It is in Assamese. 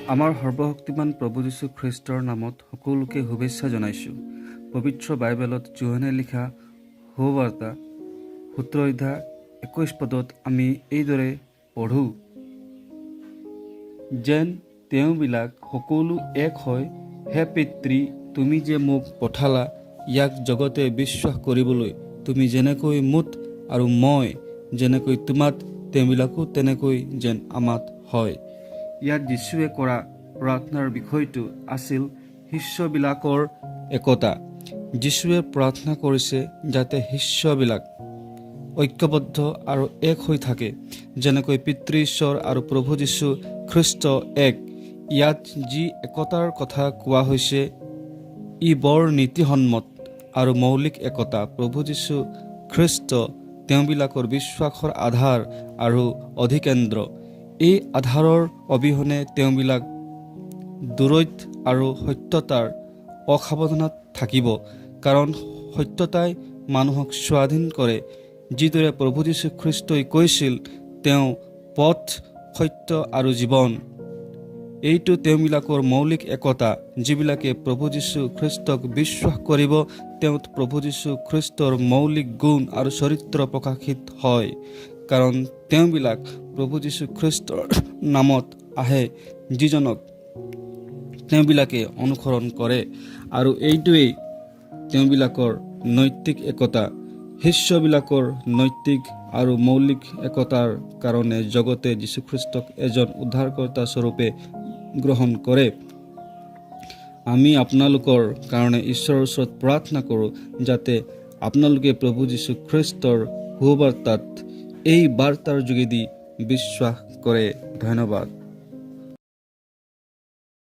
আমাৰ সৰ্বশক্তিমান প্ৰভু যীশু খ্ৰীষ্টৰ নামত সকলোকে শুভেচ্ছা জনাইছোঁ। পবিত্ৰ বাইবেলত যোহানে লিখা সুবাৰ্তা 17 অধ্যায় 21 পদত আমি এইদৰে পঢ়োঁ, যেন তেওঁবিলাক সকলো এক হয়। হে পিতৃ, তুমি যে মোক পঠালা, ইয়াক জগতে বিশ্বাস কৰিবলৈ তুমি যেনেকৈ মোত আৰু মই যেনেকৈ তোমাত, তেওঁবিলাকো তেনেকৈ যেন আমাত হয়। ইয়াত যীশুৱে কৰা প্ৰাৰ্থনাৰ বিষয়টো আছিল শিষ্যবিলাকৰ একতা। যীশুৱে প্ৰাৰ্থনা কৰিছে যাতে শিষ্যবিলাক ঐক্যবদ্ধ আৰু এক হৈ থাকে, যেনেকৈ পিতৃ ঈশ্বৰ আৰু প্ৰভু যীশু খ্ৰীষ্ট এক। ইয়াত যি একতাৰ কথা কোৱা হৈছে, ই বৰ নীতিসন্মত আৰু মৌলিক একতা। প্ৰভু যীশু খ্ৰীষ্ট তেওঁবিলাকৰ বিশ্বাসৰ আধাৰ আৰু অধিকেন্দ্ৰ। এই আধাৰৰ অবিহনে তেওঁবিলাক দূৰৈত আৰু সত্যতাৰ অসাৱধানত থাকিব, কাৰণ সত্যতাই মানুহক স্বাধীন কৰে। যিদৰে প্ৰভু যীশু খ্ৰীষ্টই কৈছিল, তেওঁ পথ, সত্য আৰু জীৱন। এইটো তেওঁবিলাকৰ মৌলিক একতা। যিবিলাকে প্ৰভু যীশু খ্ৰীষ্টক বিশ্বাস কৰিব, তেওঁত প্ৰভু যীশু খ্ৰীষ্টৰ মৌলিক গুণ আৰু চৰিত্ৰ প্ৰকাশিত হয়, কাৰণ তেওঁবিলাক প্ৰভু যীশু খ্ৰীষ্টৰ নামত আহে, যিজনক তেওঁবিলাকে অনুসৰণ কৰে। আৰু এইটোৱেই তেওঁবিলাকৰ নৈতিক একতা। শিষ্যবিলাকৰ নৈতিক আৰু মৌলিক একতাৰ কাৰণে জগতে যীশুখ্ৰীষ্টক এজন উদ্ধাৰকৰ্তা স্বৰূপে গ্ৰহণ কৰে। আমি আপোনালোকৰ কাৰণে ঈশ্বৰৰ ওচৰত প্ৰাৰ্থনা কৰোঁ, যাতে আপোনালোকে প্ৰভু যীশু খ্ৰীষ্টৰ সুবাৰ্তাত এই বাৰ্তাৰ যোগেদি বিশ্বাস কৰে। ধন্যবাদ।